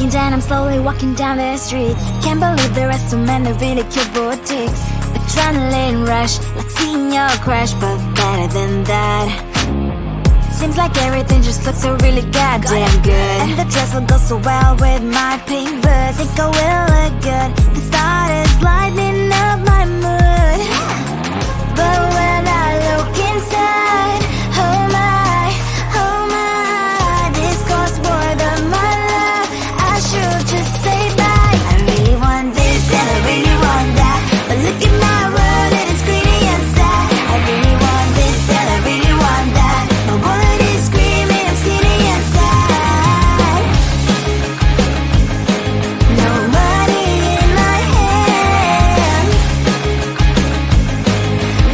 Breaking down, I'm slowly walking down the streets. Can't believe there are so many really cute boutiques. Adrenaline rush, like seeing your crush, but better than that. Seems like everything just looks so really goddamn good. And the dress will go so well with my pink boots. Think I will look good. The start is lighting up my mood. But when I look inside, oh my, this costs more than my love. I should just say bye. I really want this and I really want that, but look at my world, it is pretty and sad. I really want this and I really want that. My wallet is screaming, I'm skinny and sad. No money in my hand.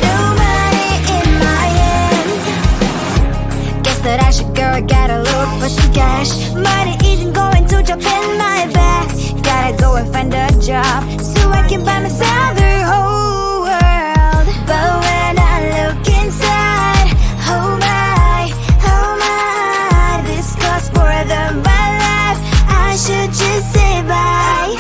No money in my hand. Guess that I should go, I gotta look for some cash. Money isn't going to jump in my bag. Gotta go and find a job so I can buy myself the whole world. But when I look inside, oh my, this costs more than my life. I should just say bye.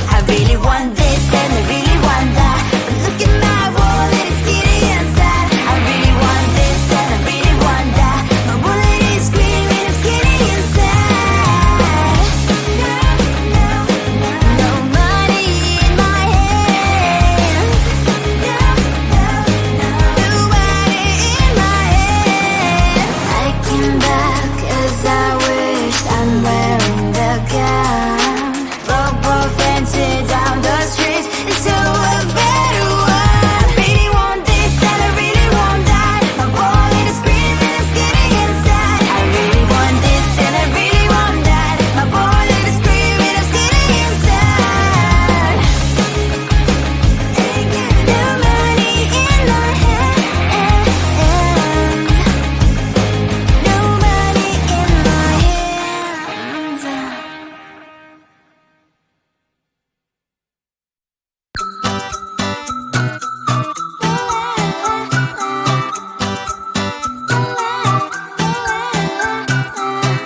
I really want this and I really want that, but look at my wallet, it's skinny and sad. I really want this and I really want that. My wallet is screaming, I'm skinny and sad. No money in my hand. No money in my hand. I came back as I wished. I'm wearing the gown. Football fancy down the streets into a better one. I really want this and I really want that. My wallet is screaming, I'm skinny inside. I really want this and I really want that. My wallet is screaming, I'm skinny inside. No money in my hand. No money in my hands.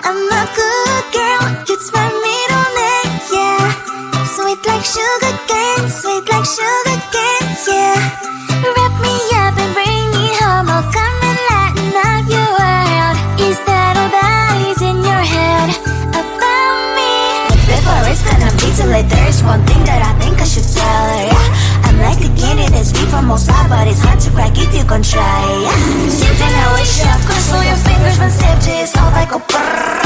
I'm a good girl, it's my middle name, yeah. Sweet like sugar cane, sweet like sugar cane, yeah. Wrap me up and bring me home, I'll come and lighten up your world. Is that all that is in your head about me? But before it's gonna be too late, there's one thing that I think I should tell her, yeah. I'm like a candy that's sweet from outside, but it's hard to crack if you can try, yeah. Something I wish I could slow your fingers when safety is off, I go brrrr.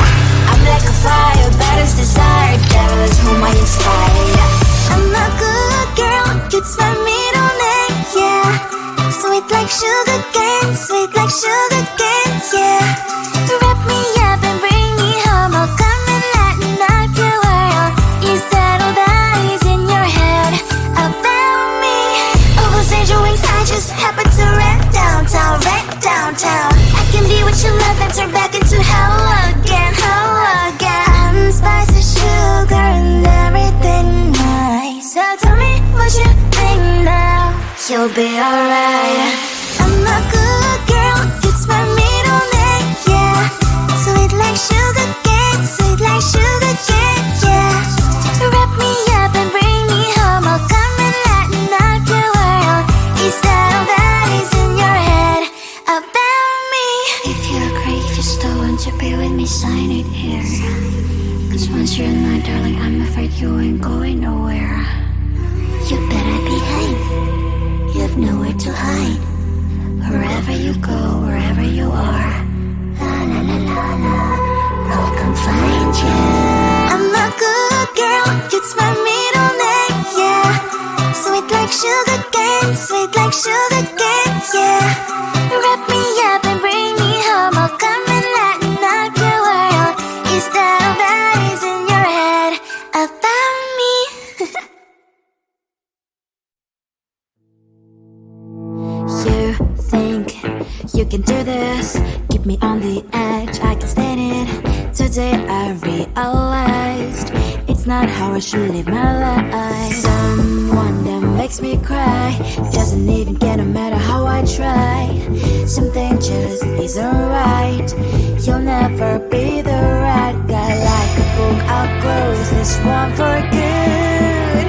I'm like a fire, batters desire, devil is whom I inspire, yeah. I'm a good girl, it's my middle name, yeah. Sweet like sugar cane, sweet like sugar cane, yeah. Wrap me up and bring me home, I'll come and lighten up your world. Is that all that is in your head about me? Overstage your wings, I just happen to rent downtown, I can be what you love and turn back into hell again, I'm spicy sugar and everything nice. So tell me what you think now, you'll be alright. I'm a good girl, it's my middle name, yeah. Sweet like sugar cane, sweet like sugar cane, yeah. Wrap me up and bring me home, I'll come and lighten up your world. Is that all that is in your head about me? If you agree, if you still want to be with me, sign it here. Cause once you're mine, darling, I'm afraid you ain't going nowhere. You better behave, you have nowhere to hide. Wherever you go, wherever you are, la la la la la, I'll come find you. I'm a good girl, it's my middle name, yeah. Sweet like sugar cane, sweet like sugar cane, yeah. Wrap me up and bring me home, I'll come and lighten up your world. Is that all that is in your head about me? You think you can do this, keep me on the edge, I can stand it. Today I realized it's not how I should live my life. Someone that makes me cry doesn't even get, no matter how I try. Something just isn't right, you'll never be the right guy. Like a book, I'll close this one for good.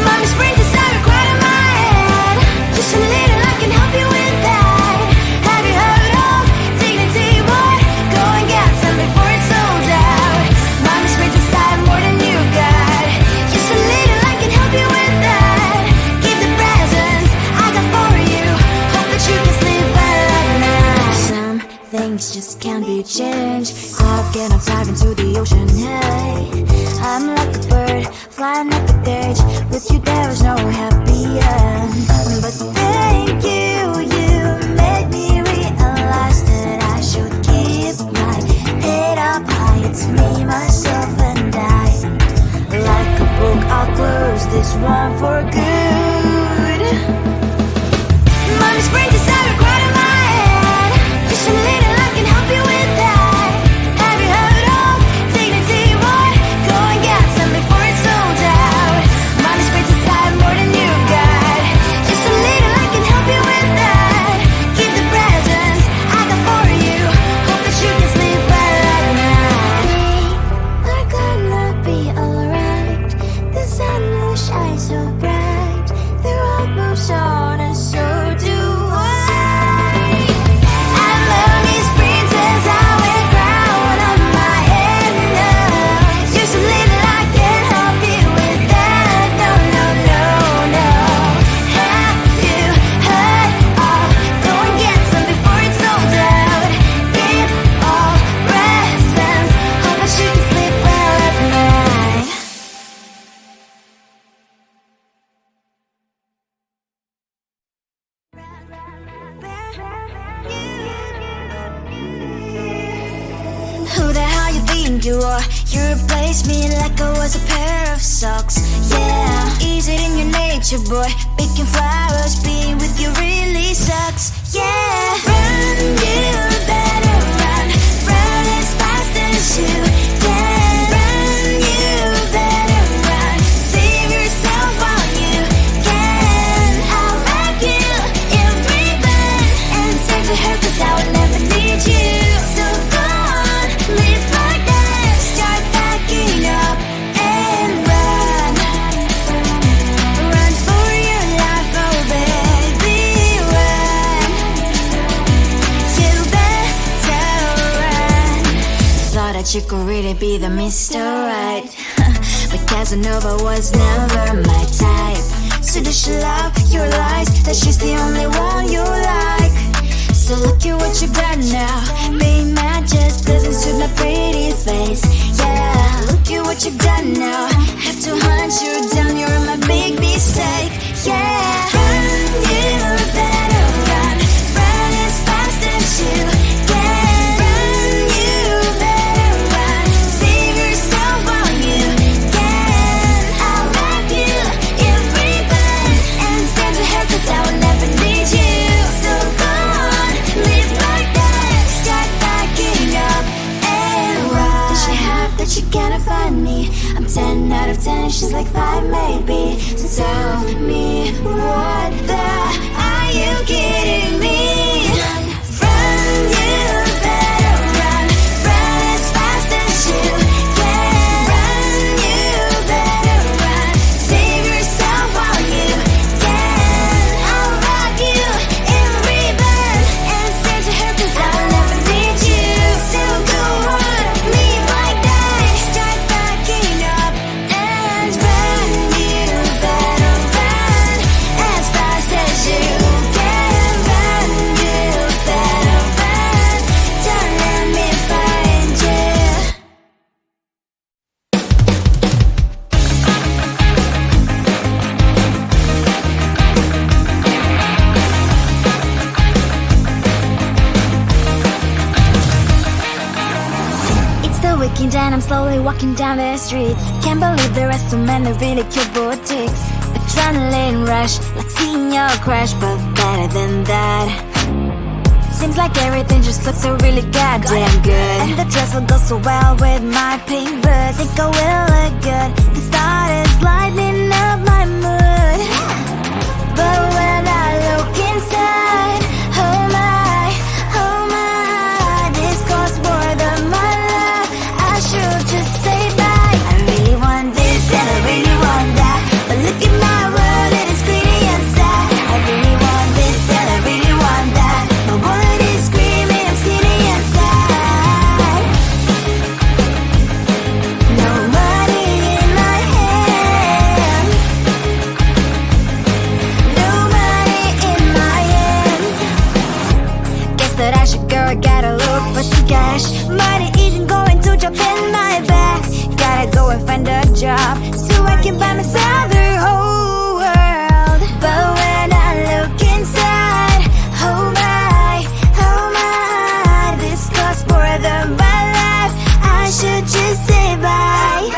Mommy's brains are quite in my head. Just a little, I can help you with that. Have you heard of dignity, boy? Go and get some before it's sold out. Mommy's brains inside more than you got. Just a little, I can help you with that. Keep the presents I got for you. Hope that you can sleep well at night. Some things just can't be changed. How can I dive into the ocean? Hey, I'm like a bird flying up the cage. With you there was no happy end. But thank you, you made me realize that I should keep my head up high. It's me, myself and I. Like a book, I'll close this one for good. Mommy's brain decided quite in my head. Just a little, I can help you with that. Have you heard of dignity, boy? Go and get some before it's sold out. Mommy's brain decided more than you got. Just a little, I can help you with that. Keep the presents I got for you. Hope that you can sleep well at night. We're gonna be alright. The sun will shine so bright. The road moves on and so do I. I love these princess, I wear crown on my head now. Just a little, I can help you with that. No, no, no, no. Have you heard of? Go and get some before it's sold out. Give all presents. Hope that you can sleep well at night. Who the hell you think you are? You replaced me like I was a pair of socks. Yeah, is it in your nature, boy? Picking flowers, being with you really sucks. Yeah, run, you better run. Run as fast as you can. Run, you better run. Save yourself while you can. I'll wrap you in ribbon and send to her 'cause I would never need you. So go on, live like that. Start backing up and run. Run for your life, oh baby, run. You better run. Thought that you could really be the Mr. Right. But Casanova was never my type. So does she love your lies? That she's the only one you like. So look at what you've done now. Being mad just doesn't suit my pretty face. Yeah, look at what you've done now. Have to hunt you down, you're my big mistake. Yeah, run, you better run. Run as fast as you can. Run, you better run. Save yourself while you can. I'll wrap you in ribbon and send to her 'cause I would never need you. So go on, live like that. Start backing up and run. Does she have that she cannot find me? I'm 10 out of 10, she's like 5 maybe. So tell me, what the are you kidding me? Run, you better run. Run as fast as you can. Run, you better run. Save yourself while you can. I'll wrap you in ribbon and send to her 'cause I will never need you. So go on, live like that. Start backing up and run. You better run as fast as you can. Run, you better run. Don't let me find you. It's the weekend and I'm slowly walking down the streets. Can't believe there are so many really cute boutiques. Adrenaline rush, like seeing your crush, but better than that. Seems like everything just looks so really goddamn good. And the dress will go so well with my pink boots. Think I will look good. The start is lighting up my mood. But when I look inside, oh my, this costs more than my love. I should cash. Money isn't going to jump in my back. Gotta go and find a job so I can buy myself the whole world. But when I look inside, oh my, this costs more than my life. I should just say bye.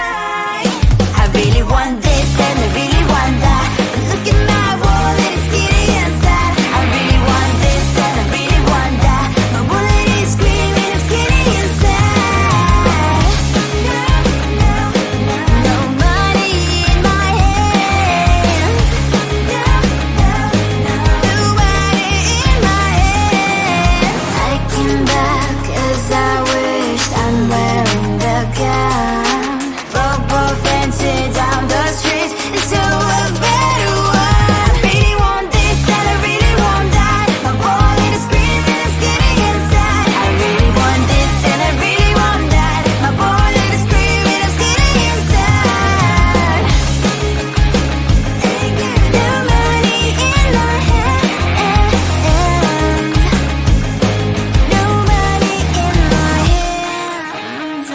I really want this and I really want that. But look at my wallet, it's getting inside. I really want this and I really want that. My wallet is screaming, it's getting inside. No money in my hands. No money in my hands. I came back 'cause I wish I'm wearing the gown. Football fancy down the street into a better one. I really want this and I really want that. My wallet is screaming, it's getting inside. I really want this and I really want that. My wallet is screaming, it's getting inside. No money in my hand. No money in my hands.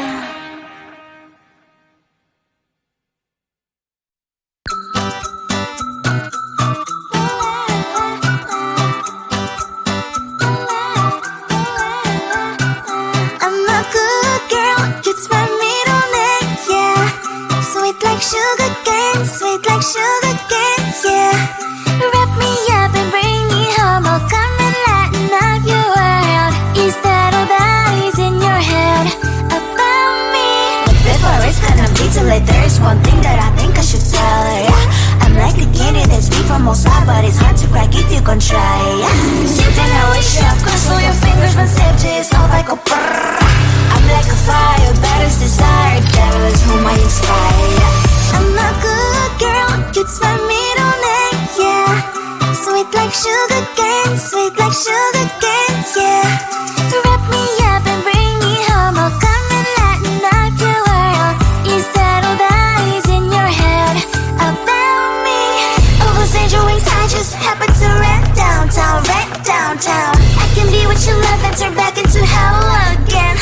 I'm a good girl, it's my middle name, yeah. Sweet like sugar cane, sweet like sugar cane, yeah. Wrap me up and bring me home, I'll come and lighten up your world. Is that all that is in your head about me? Before it's gonna be too late, there is one thing that I think I should tell her, yeah. I'm like a candy that's sweet from outside, but it's hard to crack if you can try, yeah. Something I wish up, cross all your fingers when safety is off, I go brrrr. I'm like a fire, batter's desire, devil is whom I inspire, yeah. I'm a good girl, it's my middle name, yeah. Sweet like sugar cane, sweet like sugar cane, yeah. Wrap me up and bring me home, I'll come and lighten up your world. Is that all that is in your head about me? Overstage your wings, I just happen to rent downtown, I can be what you love and turn back into hell again,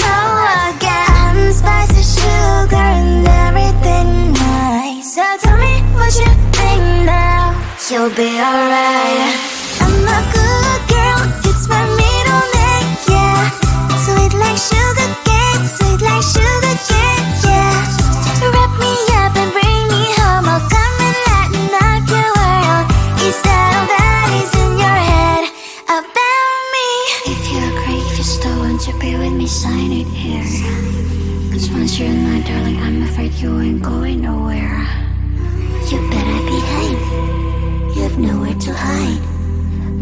I'm spicy sugar and everything nice. So tell me what you think now, you'll be alright. I'm a good girl, it's my middle name, yeah. Sweet like sugar cane, sweet like sugar cane, yeah. Wrap me up and bring me home, I'll come and lighten up your world. Is that all that is in your head about me? If you agree, if you still want to be with me, sign it here. 'Cause once you're in my darling, I'm afraid you ain't going nowhere. You better behave, you have nowhere to hide.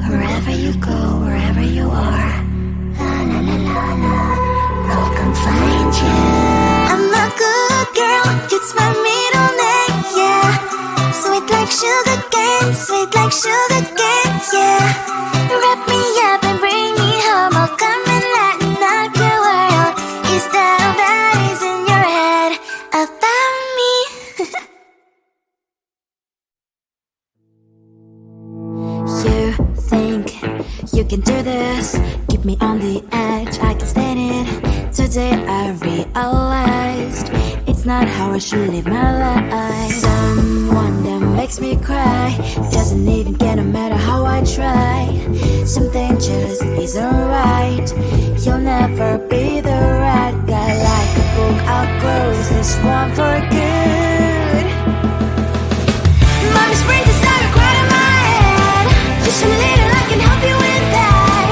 Wherever you go, wherever you are, la la la la la, I'll come find you. I'm a good girl, it's my middle name, yeah. Sweet like sugar cane, sweet like sugar cane, yeah. Wrap me up and bring me home, I'll come and lighten up your world. Is that all that is in your head about me? You think you can do this, keep me on the edge, I can stand it. Today I realized it's not how I should live my life. Someone that makes me cry doesn't even care no matter how I try. Something just isn't right, you'll never be the right guy. Like a book, I'll close this one for good. Mommy's brains is starting to cry in my head. Just a little, I can help you with that.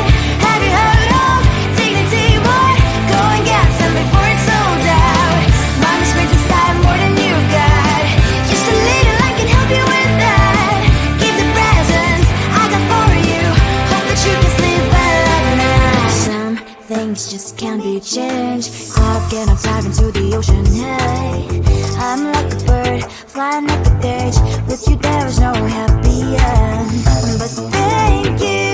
Have you heard of dignity, boy? Go and get some before it's sold out. Mommy's brains inside more than you've got. Just a little, I can help you with that. Give the presents I got for you. Hope that you can sleep well at night. Some things just can't be changed. I'll get on dive into the ocean, hey. I'm like a bird, flying like a cage. With you there is no happy end. But thank you